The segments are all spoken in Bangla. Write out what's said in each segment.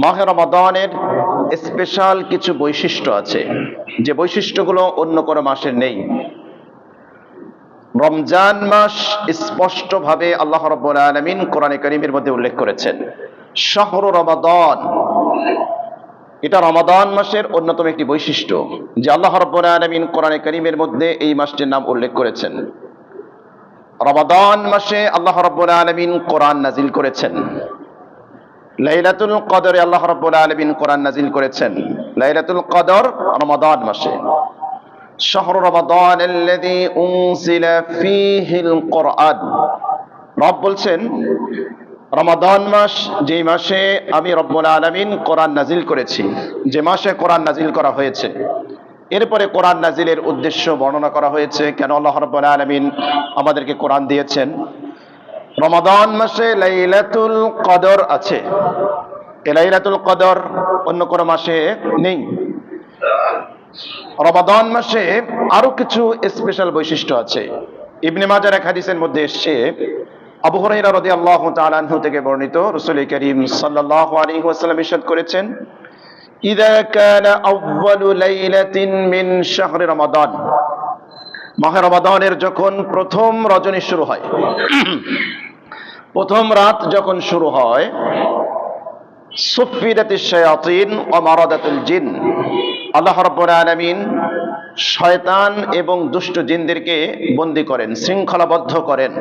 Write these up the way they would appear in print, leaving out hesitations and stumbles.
মাহে রমাদানের স্পেশাল কিছু বৈশিষ্ট্য আছে, যে বৈশিষ্ট্যগুলো অন্য কোনো মাসের নেই। রমজান মাস স্পষ্টভাবে আল্লাহ রাব্বুল আলামিন কোরআনে কারীমের মধ্যে উল্লেখ করেছেন, শাহরু রমাদান। এটা রমাদান মাসের অন্যতম একটি বৈশিষ্ট্য যে আল্লাহ রাব্বুল আলামিন কোরআনে কারীমের মধ্যে এই মাসটির নাম উল্লেখ করেছেন। রমাদান মাসে আল্লাহ রাব্বুল আলামিন কোরআন নাজিল করেছেন। লাইলাতুল কদরে আল্লাহ রাব্বুল আলামিন কোরআন নাজিল করেছেন। লাইলাতুল কদর রমাদান মাসে। শাহরু রমাদানাল্লাযী উনজিলা ফীহিল কোরআন। রব বলছেন রমাদান মাস, যে মাসে আমি রব্বুল আলামিন কোরআন নাজিল করেছি, যে মাসে কোরআন নাজিল করা হয়েছে। এরপরে কোরআন নাজিলের উদ্দেশ্য বর্ণনা করা হয়েছে, কেন আল্লাহ রাব্বুল আলামিন আমাদেরকে কোরআন দিয়েছেন। রমাদান মাসে লাইলাতুল কদর আছে, এই লাইলাতুল কদর অন্য কোনো মাসে নেই। রমাদান মাসে আরো কিছু স্পেশাল বৈশিষ্ট্য আছে। ইবনে মাজার এক হাদিসের মধ্যে এসেছে, আবু হুরায়রা রাদিয়াল্লাহু তাআলা আনহু থেকে বর্ণিত, রাসূল করিম সাল্লাল্লাহু আলাইহি ওয়াসাল্লাম ইরশাদ করেছেন, ইযা কানা আউয়ালু লাইলাতিন মিন শাহরি রমাদান, মাহে রমাদানের যখন প্রথম রজনী শুরু হয়, প্রথম রাত যখন শুরু হয়, সুফিদাতিশ শায়াতিন ওয়া মারাদাতুল জিন, আল্লাহ রাব্বুল আলামিন শয়তান এবং দুষ্ট জিনদেরকে বন্দী করেন, শৃঙ্খলাবদ্ধ করেন।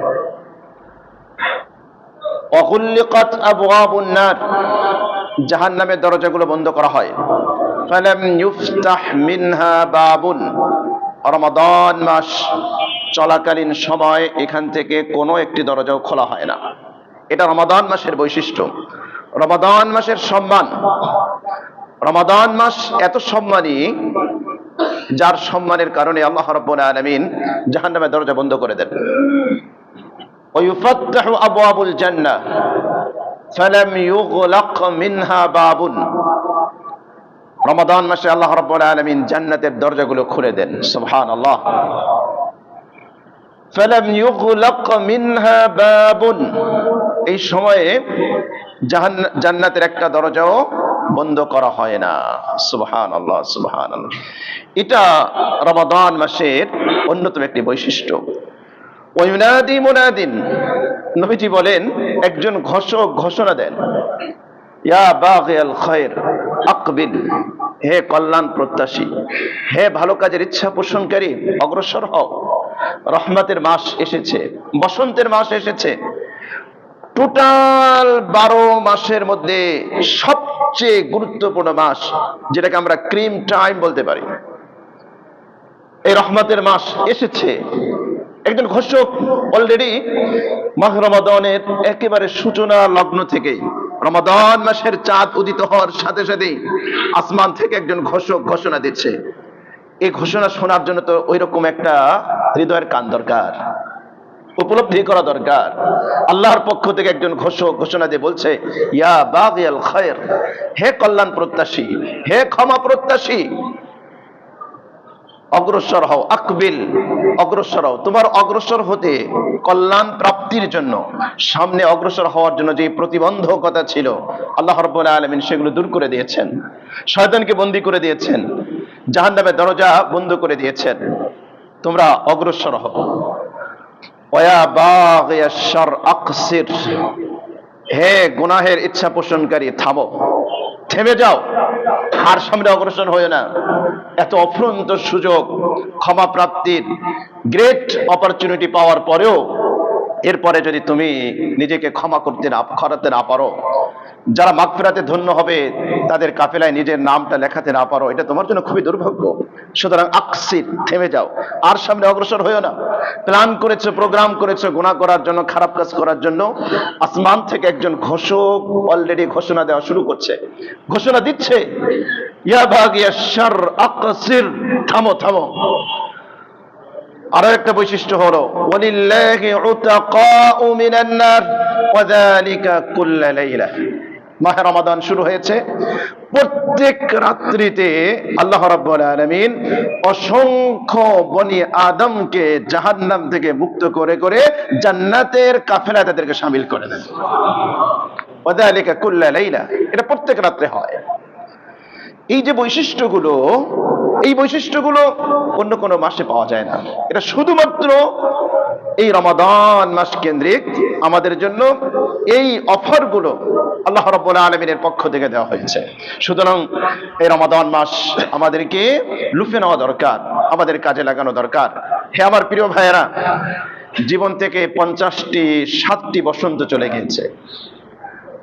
ওয়াগুল্লিকাত আবওয়াবুন নার, জাহান্নামের দরজাগুলো বন্ধ করা হয়। ফালাম ইফতাহ মিনহা বাবুন, রমাদান মাস চলাকালীন সময় এখান থেকে কোনো একটি দরজাও খোলা হয় না। এটা রমাদান মাসের বৈশিষ্ট্য, রমাদান মাসের সম্মান। রমাদান মাস এত সম্মানী, যার সম্মানের কারণে আল্লাহ রাব্বুল আলামিন জাহান্নামের দরজা বন্ধ করে দেন। ويفتح أبواب الجنة فلم يغلق منها باب, রমাদান মাসে আল্লাহ রাব্বুল আলামিন জান্নাতের দরজাগুলো খুলে দেন। সুবহানাল্লাহ। فلم يغلق منها باب, এই সময়ে জান্নাতের একটা দরজাও বন্ধ করা হয় না। সুবহানাল্লাহ, সুবহানাল্লাহ। এটা রমাদান মাসের অন্যতম একটি বৈশিষ্ট্য। ওয়ায়ুনাদি মুনাদিন, নবীজি বলেন একজন ঘোষক ঘোষণা দেন, ইয়া বাগিয়াল খায়র আকবিল, হে কল্যাণ প্রত্যাশী, হে ভালো কাজের ইচ্ছা পোষণকারী, অগ্রসর হও। রহমতের মাস এসেছে, বসন্তের মাস এসেছে। টোটাল 12 মাসের মধ্যে সবচেয়ে গুরুত্বপূর্ণ মাস, যেটাকে আমরা ক্রিম টাইম বলতে পারি, এই রহমতের মাস এসেছে। একজন ঘোষক অলরেডি মাহে রমাদানের একেবারে সূচনা লগ্ন থেকেই, রমাদান মাসের চাঁদ উদিত হওয়ার সাথে সাথেই আসমান থেকে একজন ঘোষক ঘোষণা দিচ্ছে। এই ঘোষণা শোনার জন্য তো ওইরকম একটা হৃদয়ের কান দরকার, উপলব্ধি করা দরকার। আল্লাহর পক্ষ থেকে একজন ঘোষক ঘোষণা দিয়ে বলছে, ইয়া বাগিয়াল খায়র, হে কল্যাণ প্রত্যাশী, হে ক্ষমা প্রত্যাশী, অগ্রসর হও। আকবিল, অগ্রসর হও। তোমার অগ্রসর হতে, কল্যাণ প্রাপ্তির জন্য, সামনে অগ্রসর হওয়ার জন্য যে প্রতিবন্ধকতা ছিল আল্লাহ রাব্বুল আলামিন সেগুলো দূর করে দিয়েছেন। শয়তানকে বন্দী করে দিয়েছেন, জাহান্নামের দরজা বন্ধ করে দিয়েছেন। তোমরা অগ্রসর হও। ওয়া বাগিয়াশ শার আকসির, হে গুনাহের ইচ্ছা পোষণকারী থামো, থেমে যাও, আর সামনে অগ্রসর হয়ে না। এত অফুরন্ত সুযোগ, ক্ষমা প্রাপ্তির গ্রেট অপরচুনিটি পাওয়ার পরেও এরপরে যদি তুমি নিজেকে ক্ষমা করাতে না পারো, যারা মাগফিরাতে ধন্য হবে তাদের কাফেলায় নিজের নামটা লেখাতে না পারো, এটা তোমার জন্য খুবই দুর্ভাগ্য। সুতরাং আকসির, থেমে যাও, আর সামনে অগ্রসর হয়েও না। প্ল্যান করেছো, প্রোগ্রাম করেছো গুনাহ করার জন্য, খারাপ কাজ করার জন্য, আসমান থেকে একজন ঘোষক অলরেডি ঘোষণা দেওয়া শুরু করছে, ঘোষণা দিচ্ছে, ইয়া বাগিয়াশ শার আকসির, থামো থামো। আরো একটা বৈশিষ্ট্য হলো, ওয়ালিল্লাহি উতাকাউ মিনান নার ওয়া যালিকা কুল্লা লাইলা, মাহে রমাদান শুরু হয়েছে, প্রত্যেক রাত্রিতে আল্লাহ রাব্বুল আলামিন অসংখ্য বনি আদমকে জাহান্নাম থেকে মুক্ত করে করে জান্নাতের কাফেলায় তাদেরকে শামিল করে দেন। ওয়াযালিকা কুল্লা লাইলা, এটা প্রত্যেক রাত্রে হয়। এই যে বৈশিষ্ট্যগুলো, এই বৈশিষ্ট্যগুলো অন্য কোনো মাসে পাওয়া যায় না। এটা শুধুমাত্র এই রমাদান মাস কেন্দ্রিক আমাদের জন্য এই অফারগুলো আল্লাহ রাব্বুল আলামিনের পক্ষ থেকে দেওয়া হয়েছে। সুতরাং এই রমাদান মাস আমাদেরকে লুফে নেওয়া দরকার, আমাদের কাজে লাগানো দরকার। হে আমার প্রিয় ভাইয়েরা, জীবন থেকে 50টি 60টি বসন্ত চলে গিয়েছে,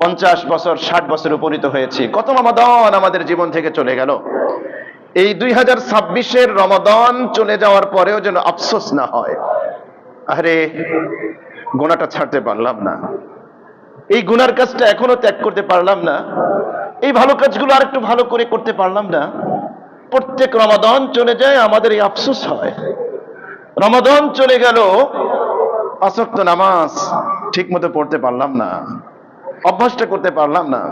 50 বছর 60 বছর উপনীত হয়েছি। কত রমাদান আমাদের জীবন থেকে চলে গেল। এই 2026-এর রমাদান চলে যাওয়ার পরেও যেন আফসোস না হয়, আরে গুনাহটা ছাড়তে পারলাম না, এই গুনার কাজটা এখনো ত্যাগ করতে পারলাম না, এই ভালো কাজগুলো আর একটু ভালো করে করতে পারলাম না। প্রত্যেক রমাদান চলে যায় আমাদের এই আফসোস হয়। রমাদান চলে গেল, 5 ওয়াক্ত নামাজ ঠিক মতো পড়তে পারলাম না, অভ্যাসটা করতে পারলাম না,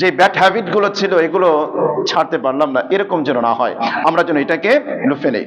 যে ব্যাড হ্যাবিট গুলো ছিল এগুলো ছাড়তে পারলাম না। এরকম যেন না হয়, আমরা যেন এটাকে লুফে নেই।